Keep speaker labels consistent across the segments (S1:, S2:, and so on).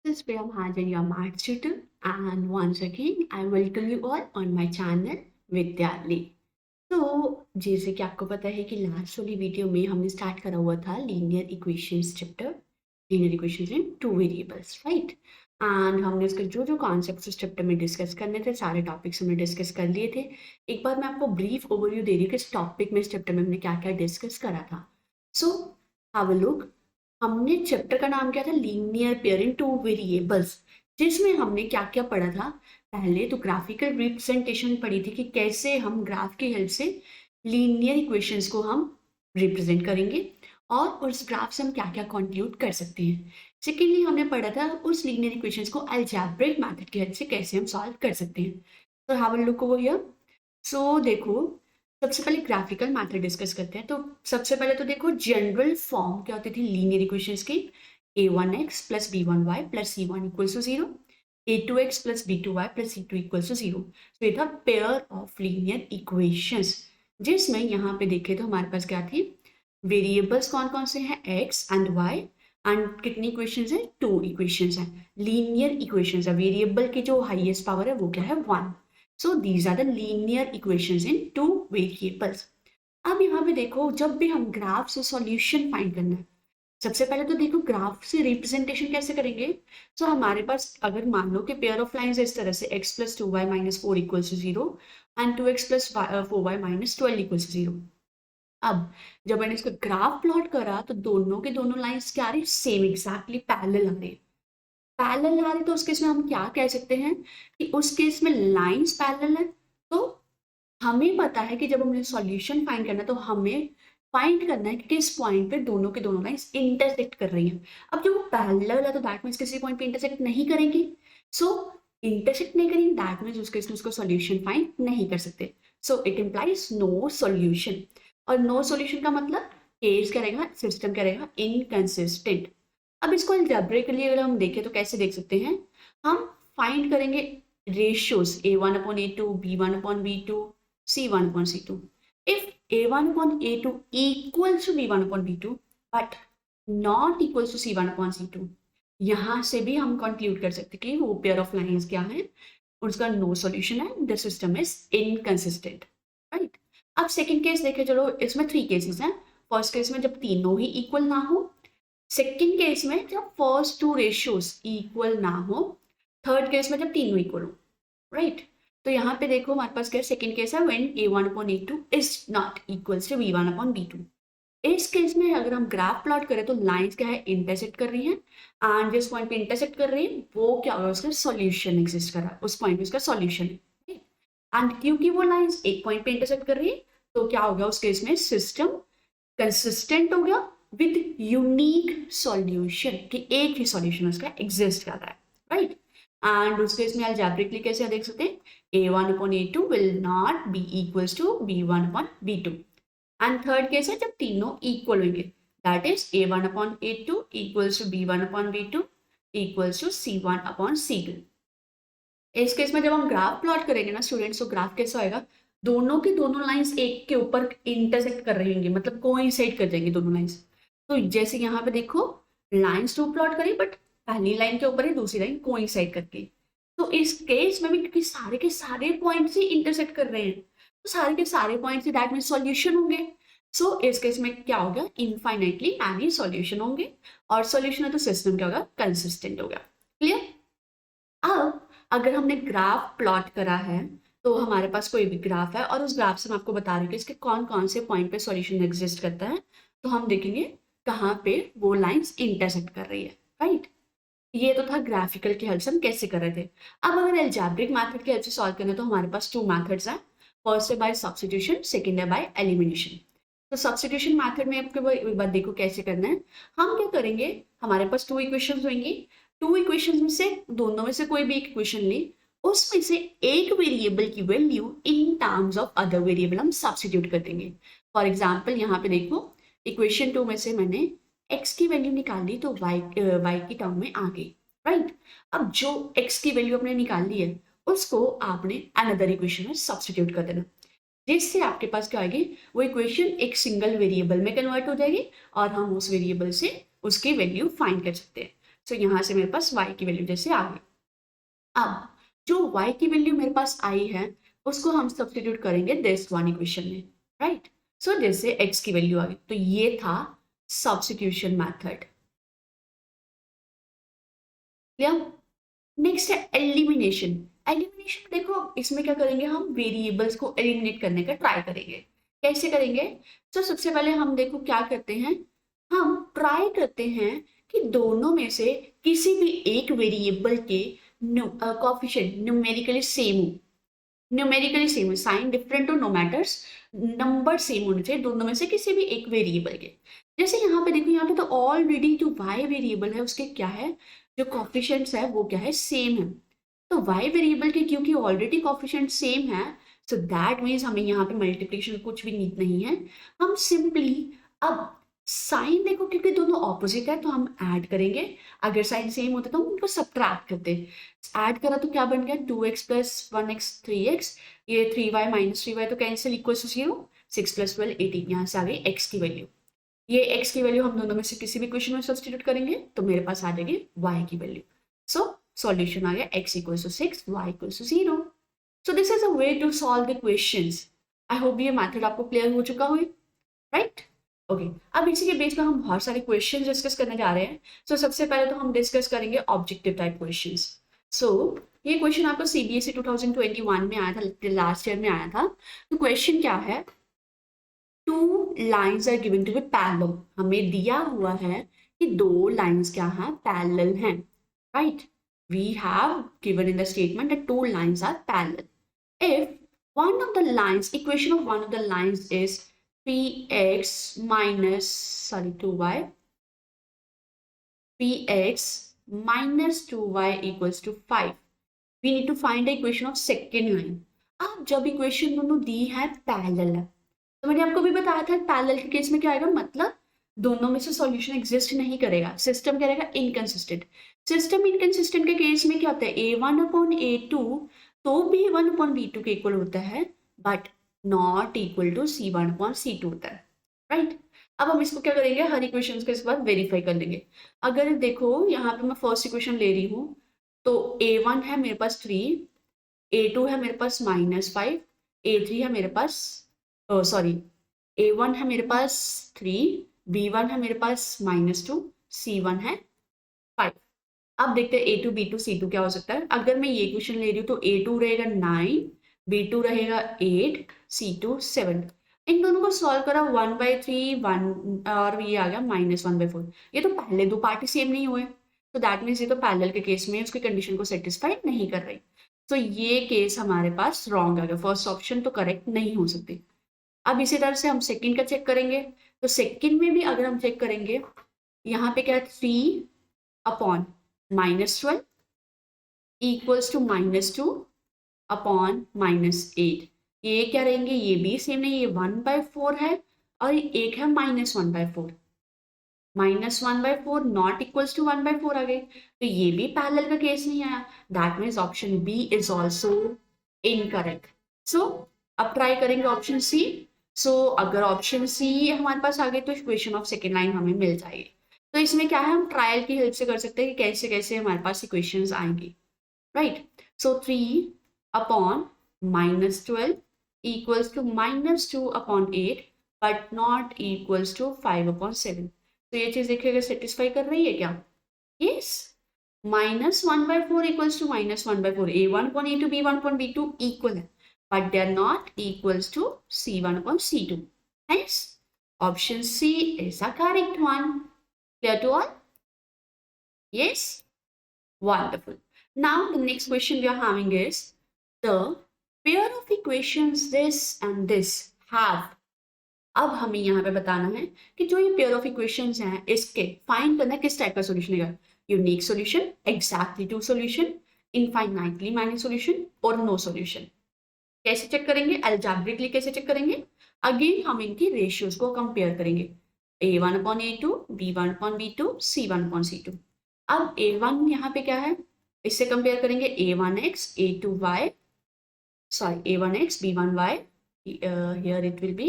S1: This way I'm Hajan, your maths tutor, and once again I welcome you all on my channel विद्यालय। तो जैसे कि आपको पता है कि लास्ट वाली वीडियो में हमने स्टार्ट करा हुआ था linear equations chapter, linear equations in two variables, right. And हमने उसके जो जो कॉन्सेप्ट्स उस चैप्टर में डिस्कस करने थे, सारे टॉपिक्स हमने डिस्कस कर लिए थे। एक बार मैं आपको ब्रीफ ओवरव्यू दे रही हूँ कि इस टॉपिक में, इस चैप्टर में हमने क्या क्या डिस्कस करा था। So have a look. हमने चैप्टर का नाम क्या था? लीनियर पेयर इन टू वेरिएबल्स, जिसमें हमने क्या क्या पढ़ा था। पहले तो ग्राफिकल रिप्रेजेंटेशन पढ़ी थी कि कैसे हम ग्राफ की हेल्प से लीनियर इक्वेशंस को हम रिप्रेजेंट करेंगे और उस ग्राफ से हम क्या क्या कंक्लूड कर सकते हैं। सेकेंडली हमने पढ़ा था उस लीनियर इक्वेशंस को अलजेब्रिक मेथड की हेल्प से कैसे हम सॉल्व कर सकते हैं। तो have a look over here. So देखो, सबसे पहले ग्राफिकल मैथड डिस्कस करते हैं। तो सबसे पहले तो देखो जनरल फॉर्म क्या होती थी लीनियर इक्वेशंस की। a1x plus b1y plus c1 equals to 0, a2x plus b2y plus c2 equals to 0। तो ये था पेयर ऑफ लीनियर इक्वेशंस, जिसमें यहाँ पे देखे तो हमारे पास क्या थी, वेरिएबल्स कौन कौन से हैं, x एंड y, एंड कितनी इक्वेशंस है, 2 इक्वेशंस हैं। लीनियर इक्वेशंस है, वेरिएबल की जो हाईएस्ट पावर है वो क्या है, 1। So these are the linear equations in two variables. अब यहाँ पे देखो, जब भी हम ग्राफ से सॉल्यूशन फाइंड करना है, सबसे पहले तो देखो ग्राफ से रिप्रेजेंटेशन कैसे करेंगे। सो हमारे पास अगर मान लो कि पेयर ऑफ लाइंस इस तरह से x plus 2y minus 4 equals to 0 and 2x plus 4y minus 12 equals to 0। अब जब मैंने इसका ग्राफ प्लॉट करा तो दोनों के दोनों लाइंस क्या आ रही, सेम एग्जैक्टली पैरेलल आ रही है। पैरेलल आ रही तो उस केस में हम क्या कह सकते हैं कि उस केस में लाइंस पैरेलल है। तो हमें पता है कि जब हमने सॉल्यूशन फाइंड करना है तो हमें फाइंड करना है कि किस पॉइंट पे दोनों के दोनों लाइंस इंटरसेक्ट कर रही हैं। अब जब वो पैरेलल है तो दैट मीन्स किसी पॉइंट पे इंटरसेक्ट नहीं करेंगी। सो इंटरसेक्ट नहीं करेंगे दैट मीन्स उस केस में उसको सॉल्यूशन फाइंड नहीं कर सकते। So it implies no solution. और नो सॉल्यूशन का मतलब केस क्या रहेगा, सिस्टम क्या रहेगा, इनकंसिस्टेंट। अब इसको अलजेब्रिकली अगर हम देखें तो कैसे देख सकते हैं, हम फाइंड करेंगे ratios a1/a2, b1/b2, c1/c2। If a1/a2 equals to b1/b2 but not equals to c1/c2, यहाँ से भी हम कंक्लूड कर सकते हैं कि वो पेयर ऑफ लाइंस क्या है, उसका नो सॉल्यूशन है, the system is inconsistent, right. अब सेकेंड केस देखे, चलो इसमें 3 केसेस हैं। फर्स्ट केस में जब तीनों ही इक्वल ना हो, सेकेंड केस में जब फर्स्ट 2 रेशियोज इक्वल ना हो, थर्ड केस में जब तीनों इक्वल हो, राइट। तो यहाँ पे देखो हमारे पास क्या सेकेंड केस है, when a1/a2 is not equals to b1/b2। इस केस में अगर हम ग्राफ प्लॉट करें तो लाइंस क्या है, इंटरसेक्ट कर रही हैं, एंड जिस पॉइंट पे इंटरसेक्ट कर रही है वो क्या होगा, उसका सॉल्यूशन एग्जिस्ट कर रहा है, उस पॉइंट पे उसका सॉल्यूशन है। एंड क्योंकि वो लाइंस एक पॉइंट पे इंटरसेक्ट कर रही है तो क्या हो गया, उस केस में सिस्टम कंसिस्टेंट हो गया विद यूनिक सॉल्यूशन, कि एक ही सॉल्यूशन उसका एग्जिस्ट कर रहा है, राइट। एंड उसके इसमें अलजेब्रिकली कैसे देख सकते हैं, a1/a2 will not be equals to b1/b2। And third case है जब तीनों इक्वल होंगे, that is a1/a2 equals to b1/b2 equals to c1/c2। इस केस में जब हम ग्राफ प्लॉट करेंगे ना स्टूडेंट्स, तो ग्राफ कैसा होएगा, दोनों की दोनों लाइंस एक के ऊपर इंटरसेक्ट कर रही होंगी, मतलब कोइंसाइड कर जाएंगी दोनों लाइंस। तो जैसे यहाँ पे देखो लाइंस टू प्लॉट करी बट पहली लाइन के ऊपर ही दूसरी लाइन कोइंसाइड करके। तो इस केस में भी क्योंकि सारे के सारे पॉइंट्स ही इंटरसेक्ट कर रहे हैं तो सारे के सारे points he that mean solution होंगे। सो इस केस में क्या होगा, इनफाइनाइटली मैनी सॉल्यूशन होंगे, और सॉल्यूशन है तो सिस्टम क्या होगा, कंसिस्टेंट होगा। क्लियर। अब अगर हमने ग्राफ प्लॉट करा है तो हमारे पास कोई भी ग्राफ है और उस ग्राफ से मैं आपको बता रही हूँ कि इसके कौन कौन से पॉइंट पे सॉल्यूशन एग्जिस्ट करता है, तो हम देखेंगे कहाँ पे वो लाइंस इंटरसेक्ट कर रही है, राइट। ये तो था ग्राफिकल की हेल्प से हम कैसे कर रहे थे। अब अगर अलजेब्रिक मेथड की हेल्प से सॉल्व करना है तो हमारे पास 2 मेथड्स हैं। फर्स्ट है बाय सब्स्टिट्यूशन, सेकेंड है बाय एलिमिनेशन। तो सब्स्टिट्यूशन मेथड में आपको एक बार देखो कैसे करना है। हम क्या करेंगे, हमारे पास 2 इक्वेशंस होंगी, 2 इक्वेशंस में से दोनों में से कोई भी एक इक्वेशन ली, उसमें से एक वेरिएबल की value in terms of other variable हम सब्स्टिट्यूट कर देंगे। फॉर एग्जांपल यहाँ पे देखो इक्वेशन 2 में से मैंने x की वैल्यू निकाल ली तो y की टर्म में आ गई, राइट। अब जो x की वैल्यू आपने निकाल ली है उसको आपने अनदर इक्वेशन में सब्स्टिट्यूट कर देना, जिससे आपके पास क्या आएगी, वो इक्वेशन एक सिंगल वेरिएबल में कन्वर्ट हो जाएगी और हम उस वेरिएबल से उसकी वैल्यू फाइंड कर सकते हैं। सो यहाँ से मेरे पास y की वैल्यू जैसे आ गई। अब जो y की वैल्यू मेरे पास आई है उसको हम सब्स्टिट्यूट करेंगे दिस वन इक्वेशन में, राइट। सो जैसे x की वैल्यू आ गई, तो ये था सब्स्टिट्यूशन मेथड। नेक्स्ट है एलिमिनेशन। एलिमिनेशन देखो इसमें क्या करेंगे, हम वेरिएबल्स को एलिमिनेट करने का ट्राई करेंगे। कैसे करेंगे? तो सबसे पहले हम देखो क्या करते हैं, हम ट्राई करते हैं कि दोनों में से किसी भी एक वेरिएबल के कोएफिशिएंट न्यूमेरिकली सेम हो। न्यूमेरिकली सेम है, साइन डिफरेंट हो नो मैटर्स, नंबर सेम होने चाहिए दोनों में से किसी भी एक वेरिएबल के। जैसे यहाँ पे देखो, यहाँ पे तो ऑलरेडी जो y वेरिएबल है उसके क्या है, जो कोफिशिएंट्स है वो क्या है, सेम है। तो y वेरिएबल के क्योंकि ऑलरेडी कोफिशिएंट सेम है, सो दैट मीन्स हमें यहाँ पे मल्टीप्लिकेशन कुछ भी नीड नहीं है। हम सिंपली अब साइन देखो क्योंकि दोनों ऑपोजिट है तो हम ऐड करेंगे, अगर साइन सेम होता तो हम उनको सब्ट्रैक्ट करते। ऐड करा तो क्या बन गया, 2x प्लस 1x 3x, ये 3y माइनस 3y तो कैंसिल, इक्वल टू 0, 6 प्लस 12 18, यहाँ से आ गई x की वैल्यू। ये x की वैल्यू हम दोनों में से किसी भी क्वेश्चन में सब्स्टिट्यूट करेंगे तो मेरे पास आ जाएगी y की वैल्यू। सो सॉल्यूशन आ गया x equal to 6, y equal to 0। So this is a way to solve the questions. I hope ये मेथड आपको क्लियर हो चुका हो, राइट। ओके, अब इसी के बेस पर हम बहुत सारे क्वेश्चन डिस्कस करने जा रहे हैं। सो सबसे पहले तो हम डिस्कस करेंगे ऑब्जेक्टिव टाइप क्वेश्चंस। सो ये क्वेश्चन आपको सीबीएसई 2021 में आया था, लास्ट ईयर में आया था। तो क्वेश्चन क्या है, two lines are given to be parallel. हमें दिया हुआ है कि दो लाइन्स क्या है, पैरेलल हैं, right. We have given in the statement that two lines are parallel. If one of the lines, equation of one of the lines is 3x minus, sorry 2y, px minus 2y equals to 5. We need to find the equation of second line. अब जब equation दोनों दी है parallel है, तो मैंने आपको भी बताया था पैरेलल के केस में क्या आएगा, मतलब दोनों में से सॉल्यूशन एग्जिस्ट नहीं करेगा, सिस्टम क्या रहेगा, इनकंसिस्टेंट। सिस्टम इनकंसिस्टेंट के केस में क्या होता है, a1/a2 तो b1/b2 के इक्वल होता है, but not equal to c1/c2 होता है, राइट। अब हम इसको क्या करेंगे, हर इक्वेशन के बाद वेरीफाई कर लेंगे। अगर देखो यहाँ पे मैं फर्स्ट इक्वेशन ले रही हूँ, तो a1 है मेरे पास 3, a2 है मेरे पास -5, a3 है मेरे पास सॉरी a1 है मेरे पास 3, b1 है मेरे पास -2, c1 है 5। अब देखते हैं a2 b2 c2 क्या हो सकता है। अगर मैं ये क्वेश्चन ले रही हूँ तो a2 रहेगा 9, b2 रहेगा 8, c2 7। इन दोनों को सॉल्व करा 1/3 1 और ये आ गया -1/4। ये तो पहले दो पार्टी सेम नहीं हुए, तो दैट मीन्स ये तो पैरेलल के केस में उसकी कंडीशन को सेटिस्फाई नहीं कर रही। तो ये केस हमारे पास रॉन्ग आ गया, फर्स्ट ऑप्शन तो करेक्ट नहीं हो सकती। अब इसी तरह से हम सेकंड का चेक करेंगे, तो सेकंड में भी अगर हम चेक करेंगे, यहाँ पे क्या है 3/-12 इक्वल्स टू -2 अपॉन -8। ये क्या रहेंगे, ये भी सेम नहीं, ये 1/4 है और एक है -1/4। -1/4 नॉट इक्वल्स टू 1/4 आ गए, तो ये भी पैरेलल का केस नहीं आया। That means option B is also incorrect. So अब ट्राई करेंगे ऑप्शन सी। सो अगर ऑप्शन सी हमारे पास आ गई तो इक्वेशन ऑफ सेकेंड लाइन हमें मिल जाएगी। तो इसमें क्या है, हम ट्रायल की हेल्प से कर सकते हैं कि कैसे कैसे हमारे पास इक्वेशंस आएंगी, right. So 3/-12 equals to -2/8 but not equals to 5/7। तो ये चीज देखिएगा सेटिस्फाई कर रही है क्या, yes. -1/4 equals to -1/4, a1/a2 b1/b2 equal है, but they are not equals to c1/c2, hence option C is a correct one. Clear to all? Yes, wonderful. Now the next question we are having is the pair of equations this and this have। अब हमें यहाँ पे बताना है कि जो ये pair of equations हैं इसके फाइंड करना है किस टाइप का सॉल्यूशन है, unique solution, exactly two solution, infinitely many solution और नो सॉल्यूशन। कैसे चेक करेंगे, अलजेब्रिकली कैसे चेक करेंगे, अगेन हम इनकी रेशियोज को कंपेयर करेंगे, a1/a2 b1/b2 c1/c2। अब a1 यहाँ पे क्या है, इससे कंपेयर करेंगे a1x a2y, sorry a1x b1y, here it will be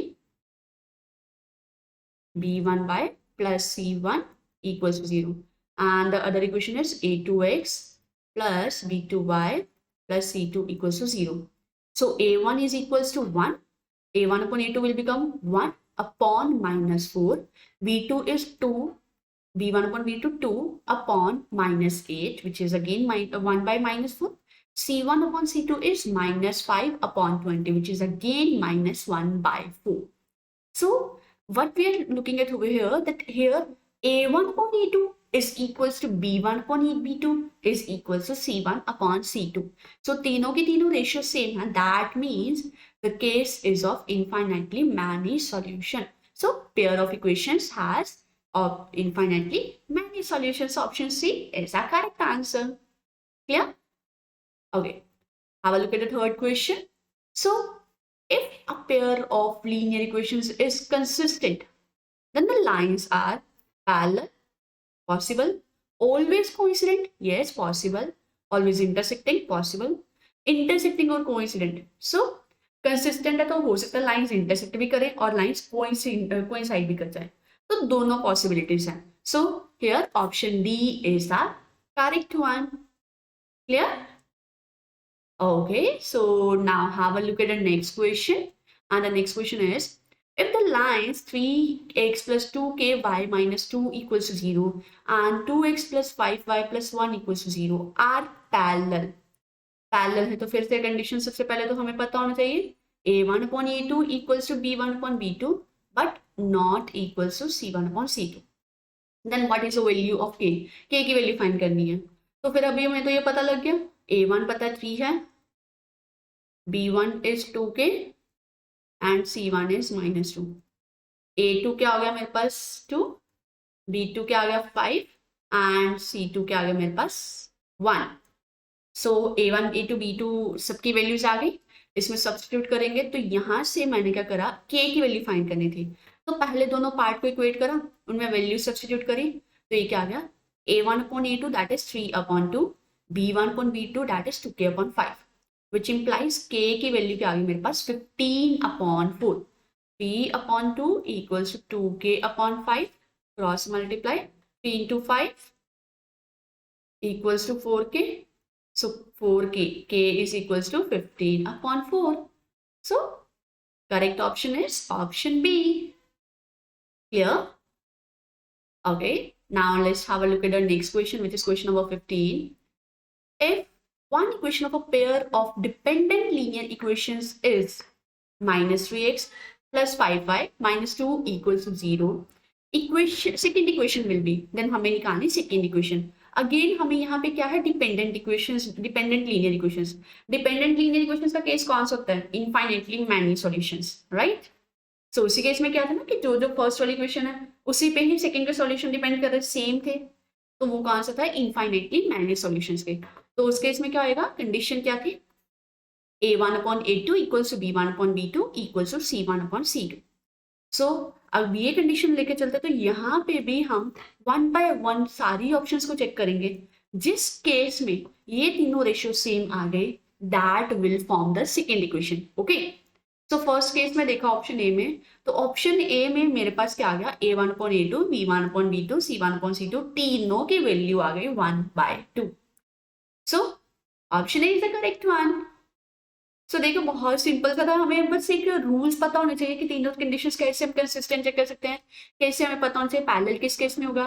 S1: b1y plus c1 equals to 0। and the other equation is a2x plus b2y plus c2 equals to 0. So a1 is equals to 1. a1 upon a2 will become 1 upon minus 4. b2 is 2. b1 upon b2 2 upon minus 8, which is again 1 by minus 4. c1 upon c2 is minus 5 upon 20, which is again minus 1 by 4. So what we are looking at over here, that here a1 upon a2 is equals to b1 upon b2 is equals to c1 upon c2. So तीनों की तीनों ratio same है. That means the case is of infinitely many solution. So pair of equations has of infinitely many solutions. Option C is our correct answer. Clear? Okay. Have a look at the third question. So if a pair of linear equations is consistent, then the lines are parallel, possible, always coincident, yes, possible, always intersecting, possible, intersecting और coincident. So consistent है तो हो सकता है lines intersect भी करें और lines coincide भी कर जाए, तो दोनों possibilities हैं. So here option D is the correct one. Clear? Okay, so now have a look at the next question. And the next question is, if the lines 3x plus 2ky minus 2 equals to 0 and 2x plus 5y plus 1 equals to 0 are parallel. Parallel है तो फिर से condition सबसे पहले तो हमें पता होना चाहिए a1 upon a2 equals to b1 upon b2 but not equals to c1 upon c2. Then what is the value of k? k की वैल्यू फाइंड करनी है. तो फिर अभी हमें तो ये पता लग गया, a1 पता 3 है, b1 is 2k and c1 is minus 2. a2 क्या हो गया मेरे पास 2, b2 क्या आ गया 5 and c2 क्या आ गया मेरे पास 1. सो a1 a2 b2 सबकी वैल्यूज आ गई, इसमें सब्स्टिट्यूट करेंगे. तो यहाँ से मैंने क्या करा, k की वैल्यू फाइंड करनी थी, तो पहले दोनों पार्ट को इक्वेट करा, उनमें वैल्यू सब्स्टिट्यूट करी. तो ये क्या आ गया, a1 upon a2 that is 3 upon 2, b1 upon b2 that is 2k upon 5, which implies k की वैल्यू क्या आ गई मेरे पास 15 upon 4. 3 upon 2 equals to 2k upon 5, cross multiply, 3 into 5 equals to 4k. So 4k, k is equals to 15 upon 4. So correct option is option B. Clear? Okay, now let's have a look at the next question, which is question number 15. If one equation of a pair of dependent linear equations is minus 3x plus 5y minus 2 equals to 0, second equation will be, then हमें निकालनी second equation. Again हमें यहाँ पे क्या है, dependent equations, dependent linear equations. Dependent linear equations का case कौन सा होता है, इनफाइनाइटली मैनी सॉल्यूशंस, राइट. सो उसी केस में क्या था ना कि जो जो फर्स्ट वाली इक्वेशन है उसी पे ही सेकंड के सॉल्यूशन डिपेंड कर रहे, सेम थे, तो वो कौन सा था, इनफाइनाइटली मैनी सॉल्यूशंस के. तो उस केस में क्या होएगा, कंडीशन क्या थी, a1 upon a2 equals to b1 upon b2 equals to c1 upon c2. सो अब ये कंडीशन लेके चलते तो यहाँ पे भी हम 1 by 1 सारी ऑप्शंस को चेक करेंगे. जिस केस में ये तीनों रेशियो सेम आ गए, that will form the second equation. Okay, so first case में देखा ऑप्शन ए में, तो ऑप्शन ए में मेरे पास क्या आ गया, a1 upon a2, b1 upon b2, c1 upon c2, तीनों की वैल्यू आ गई 1 by 2. So option A is the correct one. So देखो बहुत सिंपल सा था, हमें बस एक रूल्स पता होने चाहिए कि तीनों कंडीशंस कैसे हम कंसिस्टेंट चेक कर सकते हैं, कैसे हमें पता होना चाहिए पैरेलल किस केस में होगा,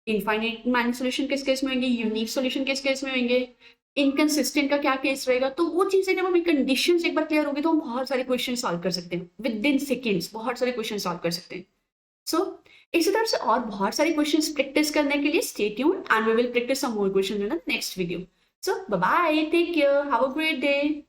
S1: इनफाइनाइट मैनी सॉल्यूशन किस केस में होंगे, यूनिक सॉल्यूशन किस केस में होंगे, इनकंसिस्टेंट का क्या केस रहेगा. तो वो चीजें जब हमें कंडीशंस एक बार क्लियर होगी तो हम बहुत सारे क्वेश्चन सॉल्व कर सकते हैं, विद इन सेकेंड्स बहुत सारे क्वेश्चन सॉल्व कर सकते हैं. सो इसी तरह से और बहुत सारे क्वेश्चंस प्रैक्टिस करने के लिए stay tuned and we will practice some more questions in the next video. So bye bye, take care, have a great day.